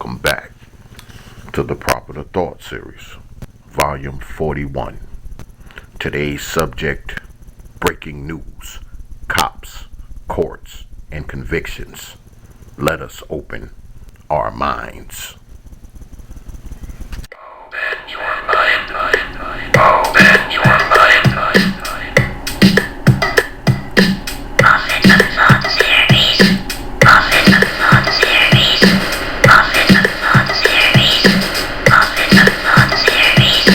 Welcome back to the Proper Thought Series, Volume 41. Today's subject, breaking news, cops, courts, and convictions. Let us open our minds. Open your mind. Open your mind. Prophet of Thought Series. Prophet of Thought Series. Prophet of Thought Series. Prophet of Thought Series.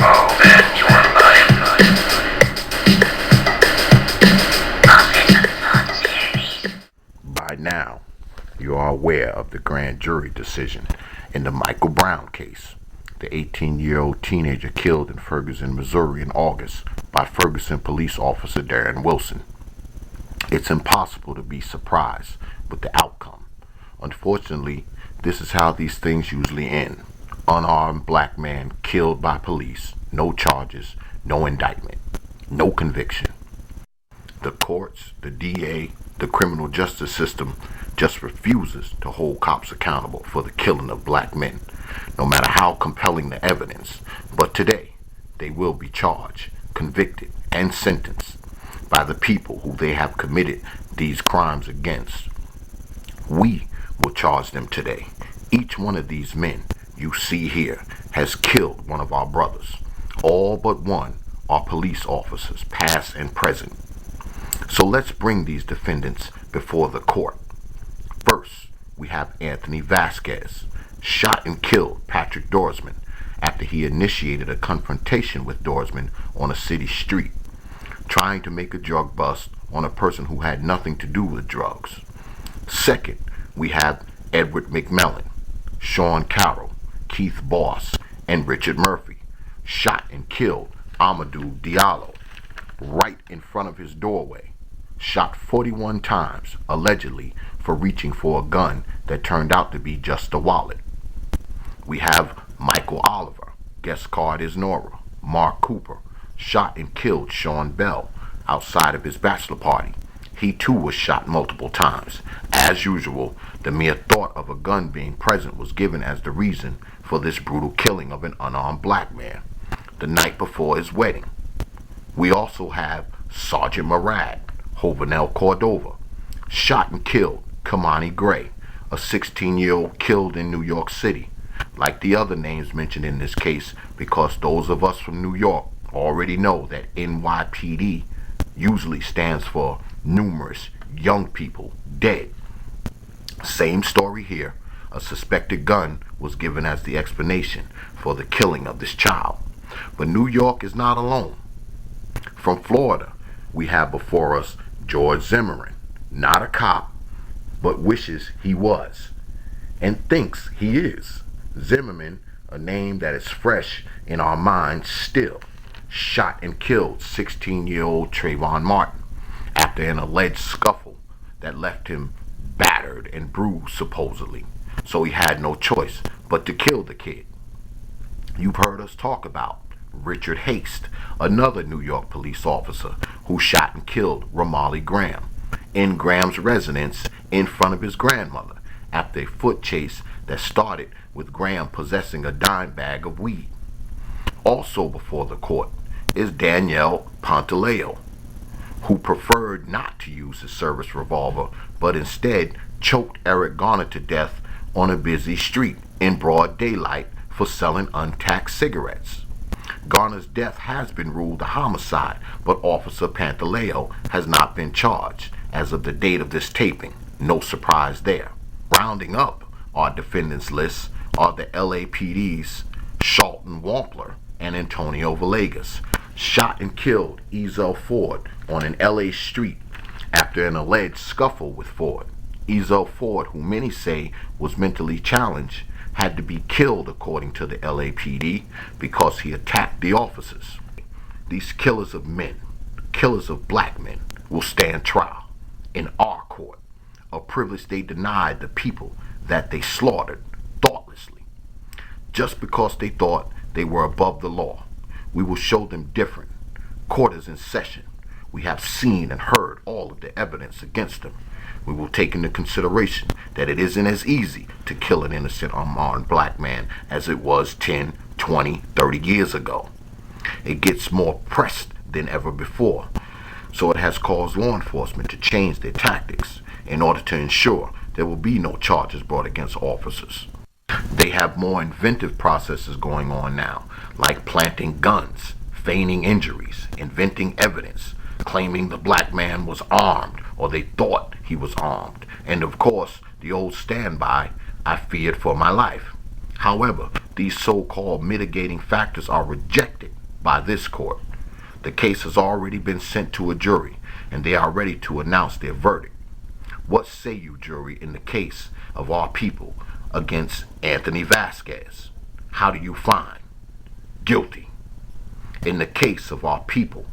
Open your mind. Prophet of Thought Series. By now, you are aware of the grand jury decision in the Michael Brown case, the 18-year-old teenager killed in Ferguson, Missouri in August by Ferguson police officer Darren Wilson. It's impossible to be surprised with the outcome. Unfortunately, this is how these things usually end. Unarmed black man killed by police, no charges, no indictment, no conviction. The courts, the DA, the criminal justice system just refuses to hold cops accountable for the killing of black men, no matter how compelling the evidence. But today, they will be charged, convicted, and sentenced by the people who they have committed these crimes against. We will charge them today. Each one of these men you see here has killed one of our brothers. All but one are police officers, past and present. So let's bring these defendants before the court. First, we have Anthony Vasquez, shot and killed Patrick Dorsman after he initiated a confrontation with Dorsman on a city street, trying to make a drug bust on a person who had nothing to do with drugs. Second, we have Edward McMillan, Sean Carroll, Keith Boss, and Richard Murphy, shot and killed Amadou Diallo right in front of his doorway, shot 41 times, allegedly for reaching for a gun that turned out to be just a wallet. We have Michael Oliver, guest card is Nora, Mark Cooper, shot and killed Sean Bell outside of his bachelor party. He too was shot multiple times. As usual, the mere thought of a gun being present was given as the reason for this brutal killing of an unarmed black man the night before his wedding. We also have Sergeant Murad, Jovenel Cordova, shot and killed Kamani Gray, a 16-year-old killed in New York City, like the other names mentioned in this case, because those of us from New York already know that NYPD usually stands for numerous young people dead. Same story here. A suspected gun was given as the explanation for the killing of this child. But New York is not alone. From Florida, we have before us George Zimmerman, not a cop, but wishes he was, and thinks he is. Zimmerman, a name that is fresh in our minds still, shot and killed 16-year-old Trayvon Martin after an alleged scuffle that left him battered and bruised supposedly. So he had no choice but to kill the kid. You've heard us talk about Richard Haste, another New York police officer who shot and killed Ramali Graham in Graham's residence in front of his grandmother after a foot chase that started with Graham possessing a dime bag of weed. Also before the court is Danielle Pantaleo, who preferred not to use his service revolver but instead choked Eric Garner to death on a busy street in broad daylight for selling untaxed cigarettes. Garner's death has been ruled a homicide, but Officer Pantaleo has not been charged as of the date of this taping. No surprise there. Rounding up our defendants list are the LAPD's Shelton Wampler and Antonio Villegas, shot and killed Ezel Ford on an LA street after an alleged scuffle with Ford. Ezel Ford, who many say was mentally challenged, had to be killed according to the LAPD because he attacked the officers. These killers of men, killers of black men, will stand trial in our court, a privilege they denied the people that they slaughtered thoughtlessly. Just because they thought they were above the law, we will show them different. Court is in session. We have seen and heard all of the evidence against them. We will take into consideration that it isn't as easy to kill an innocent unarmed black man as it was 10, 20, 30 years ago. It gets more pressed than ever before, so it has caused law enforcement to change their tactics in order to ensure there will be no charges brought against officers. They have more inventive processes going on now, like planting guns, feigning injuries, inventing evidence, claiming the black man was armed or they thought he was armed, and of course the old standby, I feared for my life. However, these so-called mitigating factors are rejected by this court. The case has already been sent to a jury, and they are ready to announce their verdict. What say you, jury, in the case of our people against Anthony Vasquez? How do you find? Guilty. In the case of our people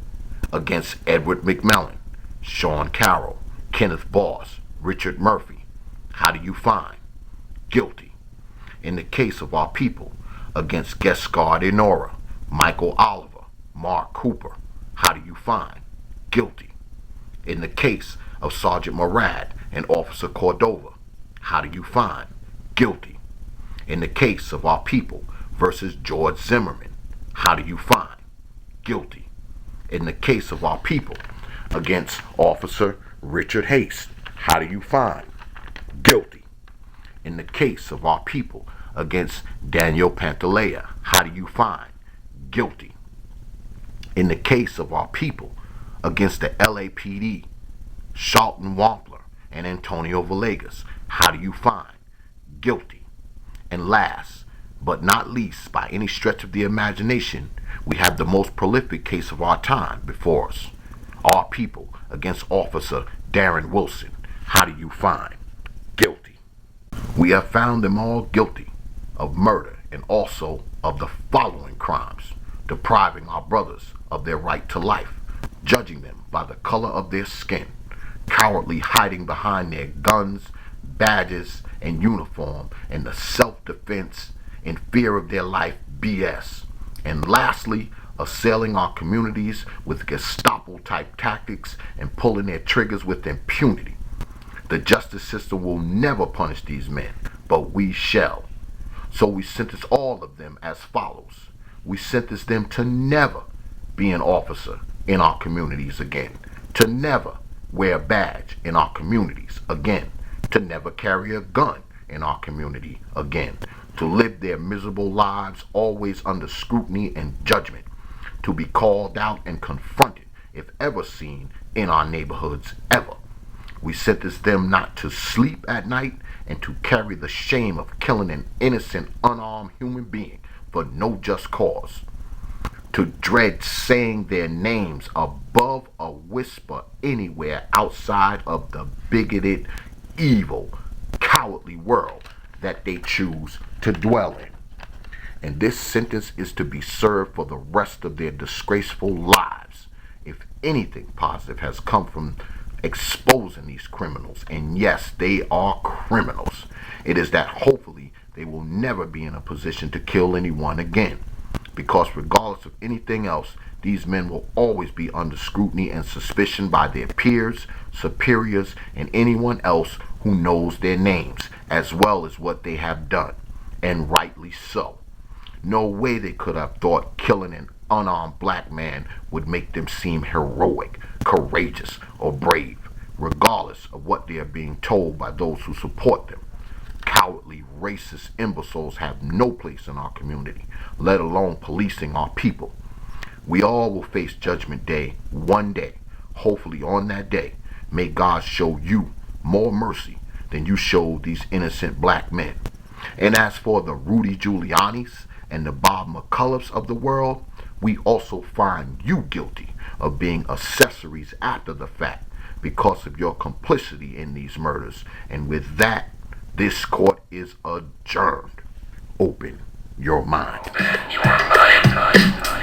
against Edward McMillan, Sean Carroll, Kenneth Boss, Richard Murphy, how do you find? Guilty. In the case of our people against Gaspar Enora, Michael Oliver, Mark Cooper, how do you find? Guilty. In the case of Sergeant Murad and Officer Cordova, how do you find? Guilty. In the case of our people versus George Zimmerman, how do you find? Guilty. In the case of our people against Officer Richard Haste, how do you find? Guilty. In the case of our people against Daniel Pantalea, how do you find? Guilty. In the case of our people against the LAPD, Shelton Wampler and Antonio Villegas, how do you find? Guilty. And last but not least, by any stretch of the imagination, we have the most prolific case of our time before us. Our people against Officer Darren Wilson, how do you find? Guilty. We have found them all guilty of murder and also of the following crimes: depriving our brothers of their right to life, judging them by the color of their skin, cowardly hiding behind their guns, badges, and uniform, and the self-defense in fear of their life BS. And lastly, assailing our communities with Gestapo-type tactics and pulling their triggers with impunity. The justice system will never punish these men, but we shall. So we sentence all of them as follows. We sentence them to never be an officer in our communities again, to never wear a badge in our communities again, to never carry a gun in our community again, to live their miserable lives always under scrutiny and judgment, to be called out and confronted if ever seen in our neighborhoods ever. We sentence them not to sleep at night and to carry the shame of killing an innocent, unarmed human being for no just cause, to dread saying their names above a whisper anywhere outside of the bigoted, evil, cowardly world that they choose to dwell in. And this sentence is to be served for the rest of their disgraceful lives. If anything positive has come from exposing these criminals, and yes, they are criminals, it is that hopefully they will never be in a position to kill anyone again. Because regardless of anything else, these men will always be under scrutiny and suspicion by their peers, superiors, and anyone else who knows their names, as well as what they have done, and rightly so. No way they could have thought killing an unarmed black man would make them seem heroic, courageous, or brave, regardless of what they are being told by those who support them. Cowardly, racist imbeciles have no place in our community, let alone policing our people. We all will face Judgment Day one day. Hopefully on that day, may God show you more mercy than you showed these innocent black men. And as for the Rudy Giuliani's and the Bob McCulloughs of the world, we also find you guilty of being accessories after the fact because of your complicity in these murders. And with that, this court is adjourned. Open your mind. Open your mind.